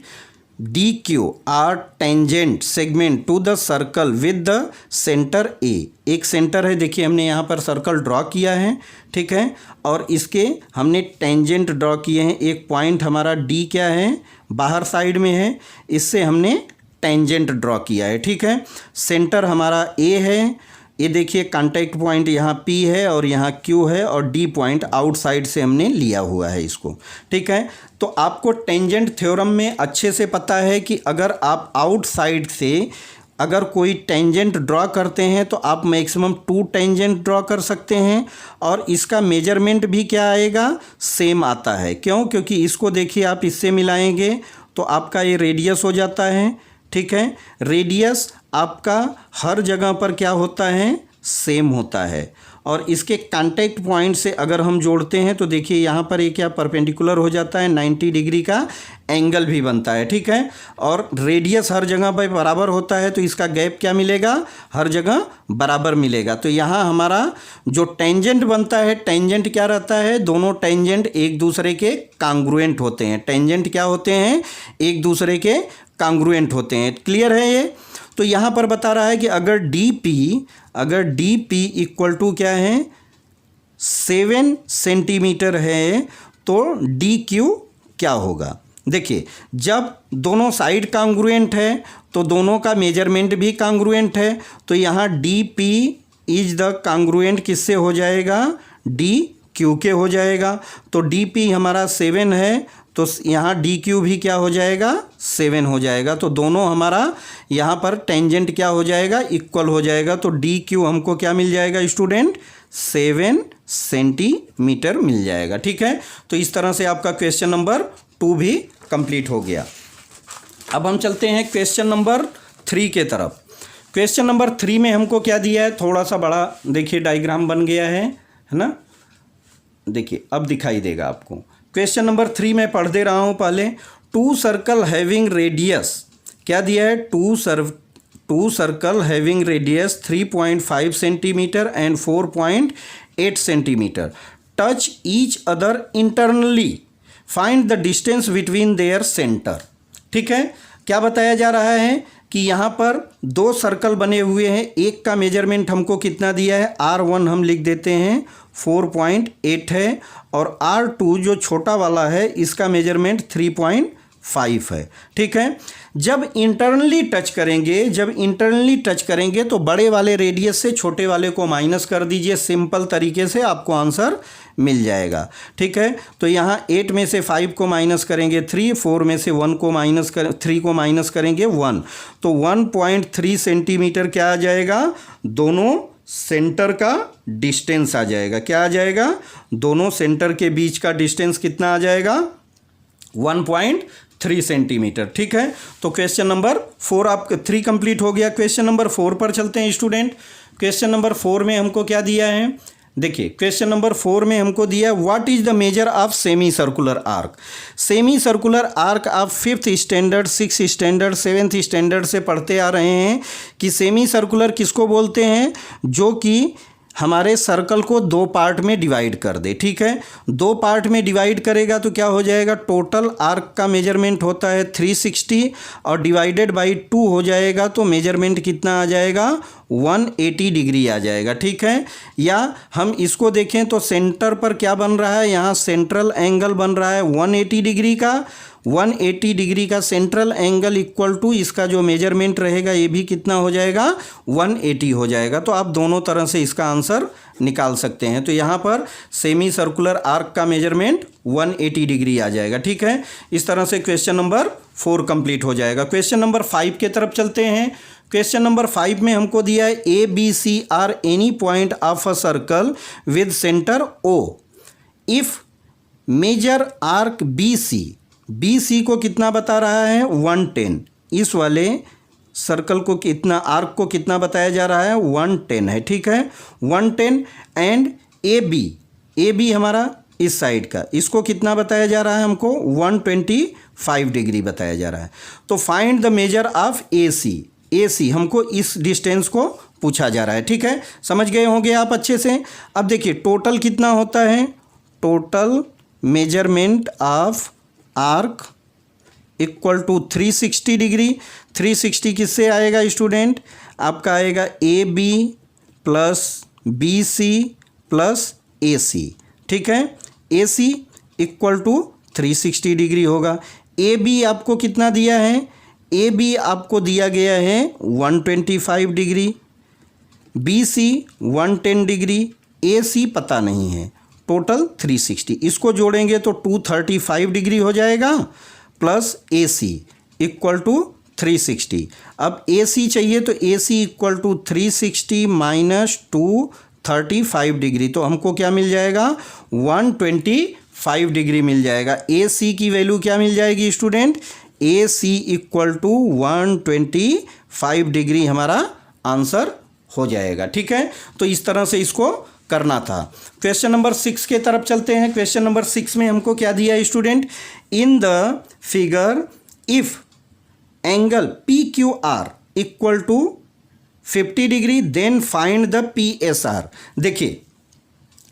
D Q are tangent segment to the circle with the centre A. एक सेंटर है, देखिए हमने यहाँ पर सर्कल ड्रॉ किया है, ठीक है, और इसके हमने टेंजेंट ड्रॉ किए हैं। एक पॉइंट हमारा डी क्या है, बाहर साइड में है, इससे हमने टेंजेंट ड्रॉ किया है, ठीक है। सेंटर हमारा ए है, ये देखिए कांटेक्ट पॉइंट यहाँ P है और यहाँ Q है और D पॉइंट आउटसाइड से हमने लिया हुआ है इसको, ठीक है। तो आपको टेंजेंट थ्योरम में अच्छे से पता है कि अगर आप आउटसाइड से अगर कोई टेंजेंट ड्रॉ करते हैं तो आप मैक्सिमम 2 टेंजेंट ड्रॉ कर सकते हैं और इसका मेजरमेंट भी क्या आएगा, सेम आता है। क्यों, क्योंकि इसको देखिए आप इससे मिलाएंगे तो आपका ये रेडियस हो जाता है, ठीक है। रेडियस आपका हर जगह पर क्या होता है, सेम होता है। और इसके कांटेक्ट पॉइंट से अगर हम जोड़ते हैं तो देखिए यहाँ पर ये क्या परपेंडिकुलर हो जाता है, 90 डिग्री का एंगल भी बनता है, ठीक है। और रेडियस हर जगह पर बराबर होता है तो इसका गैप क्या मिलेगा, हर जगह बराबर मिलेगा। तो यहाँ हमारा जो टेंजेंट बनता है, टेंजेंट क्या रहता है, दोनों टेंजेंट एक दूसरे के कांग्रुएंट होते हैं। टेंजेंट क्या होते हैं, एक दूसरे के कांग्रुएंट होते हैं। क्लियर है ये। तो यहाँ पर बता रहा है कि अगर डी पी इक्वल टू क्या है, 7 सेंटीमीटर है तो डी क्यू क्या होगा। देखिए जब दोनों साइड कांग्रुएंट है तो दोनों का मेजरमेंट भी कांग्रुएंट है, तो यहाँ D P is the congruent किससे हो जाएगा, डी क्यू के हो जाएगा। तो डी पी हमारा 7 है तो यहाँ डी क्यू भी क्या हो जाएगा, 7 हो जाएगा। तो दोनों हमारा यहाँ पर टेंजेंट क्या हो जाएगा, इक्वल हो जाएगा। तो डी क्यू हमको क्या मिल जाएगा स्टूडेंट, 7 सेंटीमीटर मिल जाएगा, ठीक है। तो इस तरह से आपका क्वेश्चन नंबर 2 भी कंप्लीट हो गया। अब हम चलते हैं क्वेश्चन नंबर 3 के तरफ। क्वेश्चन नंबर 3 में हमको क्या दिया है, थोड़ा सा बड़ा देखिए डायग्राम बन गया है ना, देखिए अब दिखाई देगा आपको। क्वेश्चन नंबर 3 में पढ़ दे रहा हूँ पहले। 2 सर्कल हैविंग रेडियस, क्या दिया है, 2 circle having radius 3.5 centimetre and 4.8 centimetre touch each other internally, find the distance between their centre. ठीक है, क्या बताया जा रहा है कि यहाँ पर 2 सर्कल बने हुए हैं, एक का मेजरमेंट हमको कितना दिया है, R1 हम लिख देते हैं 4.8 है, और R2 जो छोटा वाला है इसका मेजरमेंट 3.5 है। ठीक है, जब इंटरनली टच करेंगे तो बड़े वाले रेडियस से छोटे वाले को माइनस कर दीजिए, सिंपल तरीके से आपको आंसर मिल जाएगा। ठीक है, तो यहाँ 8 में से 5 को माइनस करेंगे 3, 4 में से 3 को माइनस करेंगे 1, तो 1.3 सेंटीमीटर क्या आ जाएगा, दोनों सेंटर का डिस्टेंस आ जाएगा। क्या आ जाएगा, दोनों सेंटर के बीच का डिस्टेंस कितना आ जाएगा, 3 सेंटीमीटर। ठीक है, तो क्वेश्चन नंबर 4 आप 3 कंप्लीट हो गया। क्वेश्चन नंबर 4 पर चलते हैं स्टूडेंट। क्वेश्चन नंबर 4 में हमको क्या दिया है, देखिए क्वेश्चन नंबर 4 में हमको दिया what is the measure of semi circular arc. Semi circular arc आप 5th standard 6th standard 7th standard से पढ़ते आ रहे हैं कि सेमी सर्कुलर किसको बोलते हैं, जो कि हमारे सर्कल को 2 पार्ट में डिवाइड कर दे। ठीक है, 2 पार्ट में डिवाइड करेगा तो क्या हो जाएगा, टोटल आर्क का मेजरमेंट होता है 360 और डिवाइडेड बाई 2 हो जाएगा तो मेजरमेंट कितना आ जाएगा, 180 डिग्री आ जाएगा। ठीक है, या हम इसको देखें तो सेंटर पर क्या बन रहा है, यहाँ सेंट्रल एंगल बन रहा है 180 डिग्री का। 180 डिग्री का सेंट्रल एंगल इक्वल टू इसका जो मेजरमेंट रहेगा ये भी कितना हो जाएगा, 180 हो जाएगा। तो आप दोनों तरह से इसका आंसर निकाल सकते हैं। तो यहाँ पर सेमी सर्कुलर आर्क का मेजरमेंट 180 डिग्री आ जाएगा। ठीक है, इस तरह से क्वेश्चन नंबर 4 कंप्लीट हो जाएगा। क्वेश्चन नंबर 5 के तरफ चलते हैं। क्वेश्चन नंबर 5 में हमको दिया है A B C are any point of a circle with centre O if measure arc B C को कितना बता रहा है, 110। इस वाले सर्कल को कितना, आर्क को कितना बताया जा रहा है, 110 है। ठीक है, 110 एंड ए बी हमारा इस साइड का, इसको कितना बताया जा रहा है हमको, 125 डिग्री बताया जा रहा है। तो फाइंड द मेजर ऑफ ए सी हमको इस डिस्टेंस को पूछा जा रहा है। ठीक है, समझ गए होंगे आप अच्छे से। अब देखिए टोटल कितना होता है, total measurement of arc equal to 360 degree. 360 किससे आएगा स्टूडेंट, आपका आएगा A B plus B C plus A C. ठीक है, A C equal to 360 degree होगा। ए बी आपको कितना दिया है, ए बी आपको दिया गया है 125 डिग्री, बी सी 110 डिग्री, ए सी पता नहीं है, टोटल 360। इसको जोड़ेंगे तो 235 डिग्री हो जाएगा plus A C equal to 360। अब ए सी चाहिए तो A C equal to 360 minus 235 degree, तो हमको क्या मिल जाएगा, 125 डिग्री मिल जाएगा। ए सी की वैल्यू क्या मिल जाएगी student, A C equal to 125 degree हमारा आंसर हो जाएगा। ठीक है, तो इस तरह से इसको करना था। क्वेश्चन नंबर 6 के तरफ चलते हैं। क्वेश्चन नंबर 6 में हमको क्या दिया है student, in the figure if angle P Q R equal to 50 degree then find the P S R. देखिए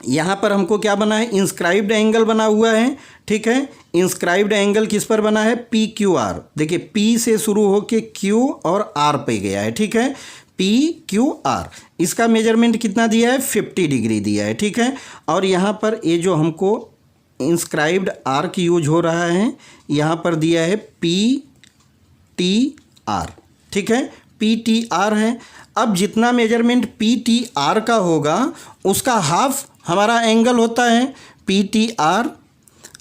यहाँ पर हमको क्या बना है, इंस्क्राइब्ड एंगल बना हुआ है। ठीक है, इंस्क्राइब्ड एंगल किस पर बना है, पी क्यू आर। देखिए पी से शुरू होके क्यू और आर पे गया है। ठीक है, पी क्यू आर, इसका मेजरमेंट कितना दिया है, 50 डिग्री दिया है। ठीक है, और यहाँ पर ये जो हमको इंस्क्राइब्ड आर्क यूज हो रहा है, यहाँ पर दिया है पी टी आर। ठीक है, पी टी आर है। अब जितना मेजरमेंट पी टी आर का होगा उसका हाफ हमारा एंगल होता है पी टी आर।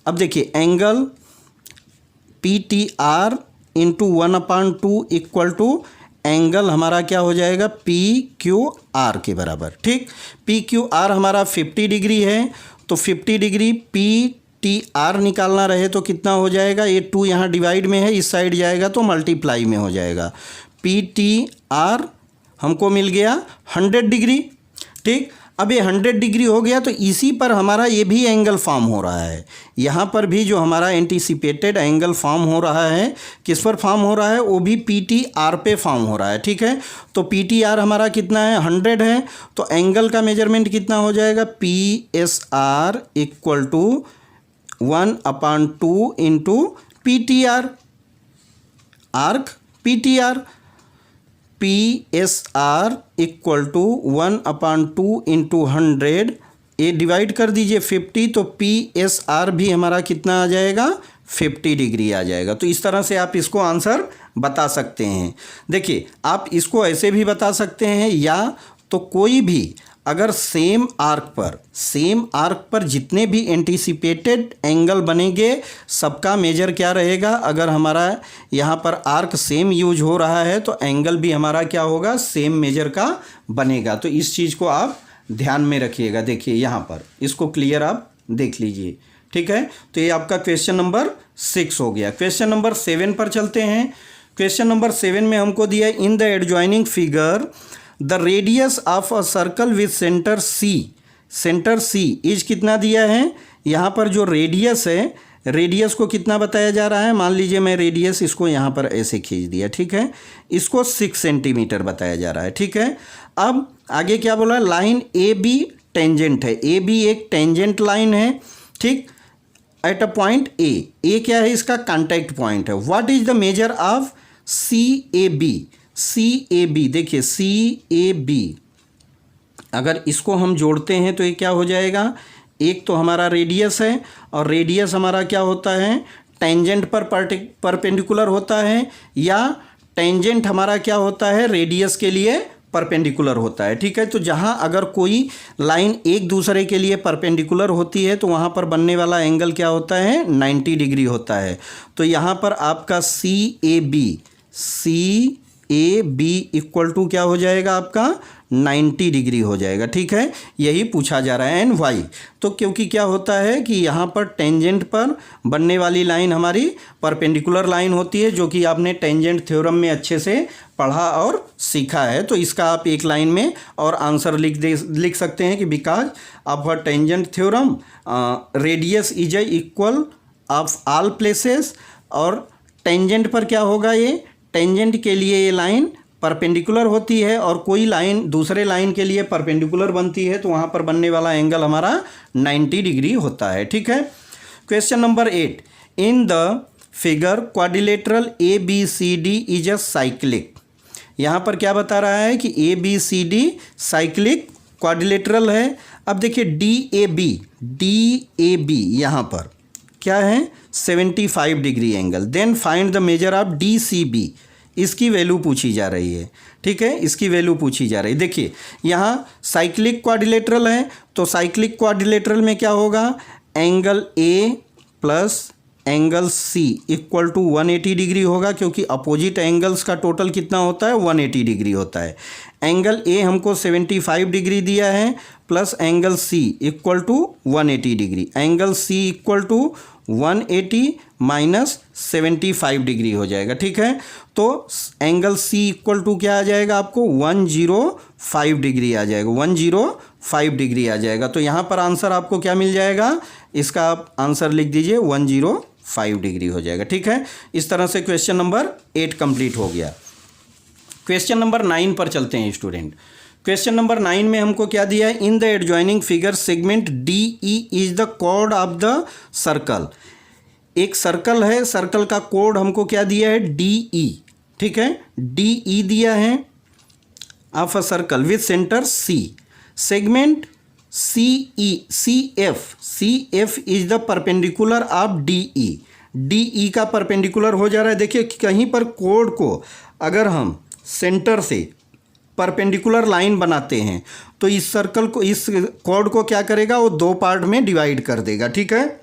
अब देखिए angle P T R into 1/2 equal to angle हमारा क्या हो जाएगा, पी क्यू आर के बराबर। ठीक, पी क्यू आर हमारा 50 डिग्री है, तो 50 डिग्री पी टी आर निकालना रहे तो कितना हो जाएगा, ये 2 यहाँ डिवाइड में है, इस साइड जाएगा तो मल्टीप्लाई में हो जाएगा। पी टी आर हमको मिल गया 100 डिग्री। ठीक, अब ये 100 डिग्री हो गया तो इसी पर हमारा ये भी एंगल फॉर्म हो रहा है। यहाँ पर भी जो हमारा एंटीसिपेटेड एंगल फॉर्म हो रहा है, किस पर फॉर्म हो रहा है, वो भी पी टी आर पे फॉर्म हो रहा है। ठीक है, तो पी टी आर हमारा कितना है, 100 है, तो एंगल का मेजरमेंट कितना हो जाएगा, P S R equal to 1/2 into P T R, arc P T R, P S R equal to 1/2 into 100, ये डिवाइड कर दीजिए 50, तो पी एस आर भी हमारा कितना आ जाएगा, 50 डिग्री आ जाएगा। तो इस तरह से आप इसको आंसर बता सकते हैं। देखिए आप इसको ऐसे भी बता सकते हैं, या तो कोई भी अगर सेम आर्क पर जितने भी एंटीसिपेटेड एंगल बनेंगे सबका मेजर क्या रहेगा, अगर हमारा यहाँ पर आर्क सेम यूज हो रहा है तो एंगल भी हमारा क्या होगा, सेम मेजर का बनेगा। तो इस चीज़ को आप ध्यान में रखिएगा। देखिए यहाँ पर इसको क्लियर आप देख लीजिए। ठीक है, तो ये आपका क्वेश्चन नंबर 6 हो गया। क्वेश्चन नंबर 7 पर चलते हैं। क्वेश्चन नंबर 7 में हमको दिया है in the adjoining figure the radius of a circle with centre C is कितना दिया है। यहाँ पर जो रेडियस है, रेडियस को कितना बताया जा रहा है, मान लीजिए मैं रेडियस इसको यहाँ पर ऐसे खींच दिया, ठीक है, इसको 6 सेंटीमीटर बताया जा रहा है, ठीक है। अब आगे क्या बोला, लाइन ए बी टेंजेंट है, ए बी एक टेंजेंट लाइन है, ठीक, एट अ पॉइंट ए क्या है, इसका कॉन्टैक्ट पॉइंट है। What is the measure of C A B, देखिए सी ए बी अगर इसको हम जोड़ते हैं तो ये क्या हो जाएगा, एक तो हमारा रेडियस है और रेडियस हमारा क्या होता है, टेंजेंट पर परपेंडिकुलर होता है, या टेंजेंट हमारा क्या होता है, रेडियस के लिए परपेंडिकुलर होता है, ठीक है। तो जहाँ अगर कोई लाइन एक दूसरे के लिए परपेंडिकुलर होती है तो वहाँ पर बनने वाला एंगल क्या होता है, 90 डिग्री होता है। तो यहाँ पर आपका सी ए बी इक्वल टू क्या हो जाएगा, आपका 90 डिग्री हो जाएगा, ठीक है। यही पूछा जा रहा है। एंड वाई, तो क्योंकि क्या होता है कि यहाँ पर टेंजेंट पर बनने वाली लाइन हमारी परपेंडिकुलर लाइन होती है, जो कि आपने टेंजेंट थ्योरम में अच्छे से पढ़ा और सीखा है। तो इसका आप एक लाइन में और आंसर लिख सकते हैं कि because of a tangent theorem radius is a equal of all places, और टेंजेंट पर क्या होगा, ये टेंजेंट के लिए ये लाइन परपेंडिकुलर होती है और कोई लाइन दूसरे लाइन के लिए परपेंडिकुलर बनती है तो वहाँ पर बनने वाला एंगल हमारा 90 डिग्री होता है, ठीक है। Question number 8, in the figure quadrilateral A B C D is a cyclic. यहाँ पर क्या बता रहा है कि A B C D cyclic quadrilateral है। अब देखिए डी ए बी यहाँ पर क्या है, 75 degree angle. Then find the measure of D C B, इसकी वैल्यू पूछी जा रही है, ठीक है, इसकी वैल्यू पूछी जा रही है। देखिए यहाँ साइक्लिक क्वाड्रिलेटरल है, तो साइक्लिक क्वाड्रिलेटरल में क्या होगा, angle A plus angle C equal to 180 degree होगा, क्योंकि अपोजिट एंगल्स का टोटल कितना होता है, 180 डिग्री होता है। एंगल ए हमको 75 डिग्री दिया है plus angle C equal to 180 degree, angle C equal to 180 minus 75 degree हो जाएगा, ठीक है। तो एंगल सी इक्वल टू क्या आ जाएगा, आपको 105 डिग्री आ जाएगा, 105 डिग्री आ जाएगा। तो यहाँ पर आंसर आपको क्या मिल जाएगा, इसका आप आंसर लिख दीजिए 105 डिग्री हो जाएगा, ठीक है। इस तरह से क्वेश्चन नंबर 8 कंप्लीट हो गया। क्वेश्चन नंबर 9 पर चलते हैं स्टूडेंट। क्वेश्चन नंबर 9 में हमको क्या दिया है, in the adjoining figure segment D E is the code of the circle. एक सर्कल है, सर्कल का कोड हमको क्या दिया है, डी ई, ठीक है, डी ई दिया है of a circle with centre C. Segment C F is the perpendicular of D E का परपेंडिकुलर हो जा रहा है। देखिए कहीं पर कोड को अगर हम सेंटर से परपेंडिकुलर लाइन बनाते हैं तो इस सर्कल को, इस कोड को क्या करेगा, वो 2 पार्ट में डिवाइड कर देगा, ठीक है,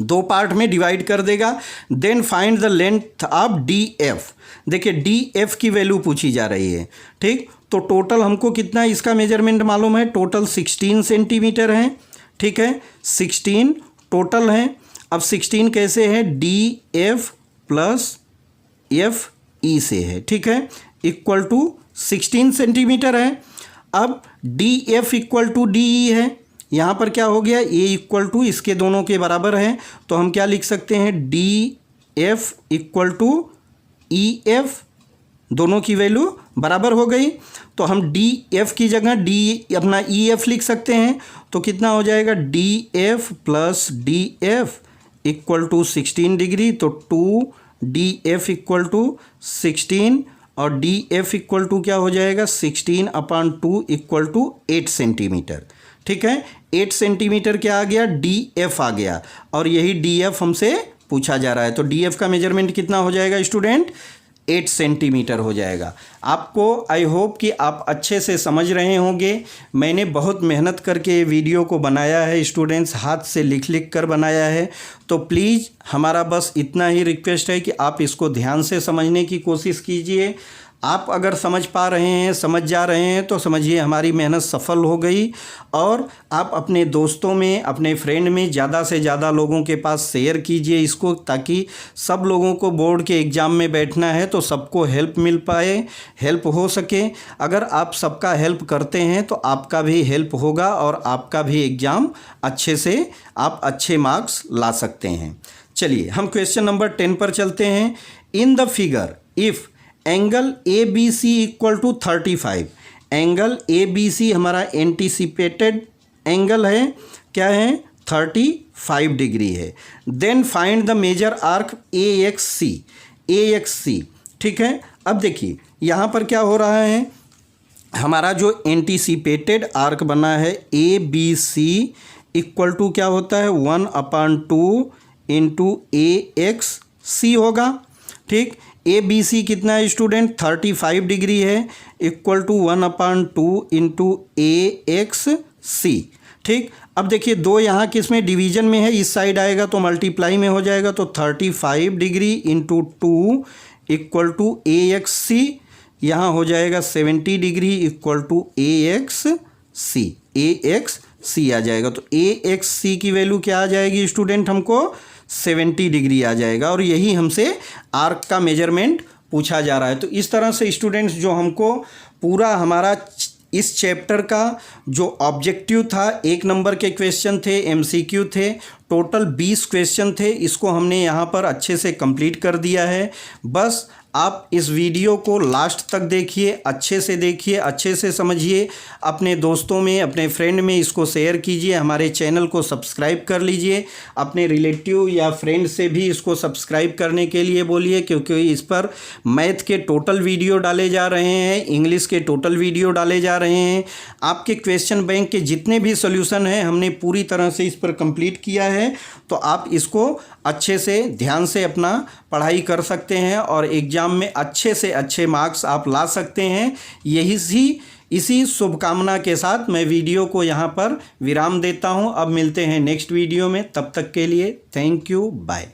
2 पार्ट में डिवाइड कर देगा। Then find the length of D F. देखिए डी एफ की वैल्यू पूछी जा रही है, ठीक। तो टोटल हमको कितना इसका मेजरमेंट मालूम है, टोटल 16 सेंटीमीटर है, ठीक है, 16 टोटल है। अब 16 कैसे है, D F plus F E से है, ठीक है, इक्वल टू 16 सेंटीमीटर है। अब D F equal to D E है, यहाँ पर क्या हो गया, ए इक्वल टू इसके दोनों के बराबर है, तो हम क्या लिख सकते हैं, D F equal to E F, दोनों की वैल्यू बराबर हो गई। तो हम डी एफ की जगह डी अपना ई एफ लिख सकते हैं, तो कितना हो जाएगा, D F plus D F equal to 16 degree, तो 2 डी एफ इक्वल टू 16 और डी एफ इक्वल टू क्या हो जाएगा, 16/2 इक्वल टू 8 सेंटीमीटर, ठीक है। 8 सेंटीमीटर क्या आ गया, डी एफ आ गया, और यही डी एफ हमसे पूछा जा रहा है। तो डी एफ का मेजरमेंट कितना हो जाएगा स्टूडेंट, 8 सेंटीमीटर हो जाएगा। आपको आई होप कि आप अच्छे से समझ रहे होंगे। मैंने बहुत मेहनत करके वीडियो को बनाया है स्टूडेंट्स, हाथ से लिख लिख कर बनाया है। तो प्लीज़ हमारा बस इतना ही रिक्वेस्ट है कि आप इसको ध्यान से समझने की कोशिश कीजिए। आप अगर समझ पा रहे हैं, समझ जा रहे हैं तो समझिए हमारी मेहनत सफल हो गई। और आप अपने दोस्तों में, अपने फ्रेंड में ज़्यादा से ज़्यादा लोगों के पास शेयर कीजिए इसको, ताकि सब लोगों को बोर्ड के एग्ज़ाम में बैठना है तो सबको हेल्प मिल पाए, हेल्प हो सके। अगर आप सबका हेल्प करते हैं तो आपका भी हेल्प होगा और आपका भी एग्ज़ाम अच्छे से आप अच्छे मार्क्स ला सकते हैं। चलिए हम क्वेश्चन नंबर 10 पर चलते हैं। In the figure if angle A B C equal to 35, angle A B C हमारा एंटीसिपेटेड एंगल है, क्या है, 35 डिग्री है। Then find the measure arc A X C. ठीक है, अब देखिए यहाँ पर क्या हो रहा है, हमारा जो एंटीसिपेटेड आर्क बना है A B C equal to क्या होता है, 1/2 इंटू ए एक्स सी होगा। ठीक, ए बी सी कितना है स्टूडेंट, 35 डिग्री है, equal to 1/2 into A X C. ठीक, अब देखिए दो यहाँ किस में डिवीजन में है, इस साइड आएगा तो मल्टीप्लाई में हो जाएगा, तो 35 degree into 2 equal to A X C, यहाँ हो जाएगा 70 degree equal to A X C आ जाएगा। तो ए एक्स सी की वैल्यू क्या आ जाएगी स्टूडेंट, हमको 70 डिग्री आ जाएगा। और यही हमसे आर्क का मेजरमेंट पूछा जा रहा है। तो इस तरह से स्टूडेंट्स जो हमको पूरा हमारा इस चैप्टर का जो ऑब्जेक्टिव था, 1 नंबर के क्वेश्चन थे, एमसीक्यू थे, टोटल 20 क्वेश्चन थे, इसको हमने यहाँ पर अच्छे से कंप्लीट कर दिया है। बस आप इस वीडियो को लास्ट तक देखिए, अच्छे से देखिए, अच्छे से समझिए, अपने दोस्तों में, अपने फ्रेंड में इसको शेयर कीजिए, हमारे चैनल को सब्सक्राइब कर लीजिए, अपने रिलेटिव या फ्रेंड से भी इसको सब्सक्राइब करने के लिए बोलिए, क्योंकि इस पर मैथ के टोटल वीडियो डाले जा रहे हैं, इंग्लिश के टोटल वीडियो डाले जा रहे हैं। आपके क्वेश्चन बैंक के जितने भी सोल्यूशन हैं हमने पूरी तरह से इस पर कंप्लीट किया है। तो आप इसको अच्छे से ध्यान से अपना पढ़ाई कर सकते हैं और एग्ज़ाम में अच्छे से अच्छे मार्क्स आप ला सकते हैं। इसी शुभकामना के साथ मैं वीडियो को यहाँ पर विराम देता हूँ। अब मिलते हैं नेक्स्ट वीडियो में, तब तक के लिए थैंक यू, बाय।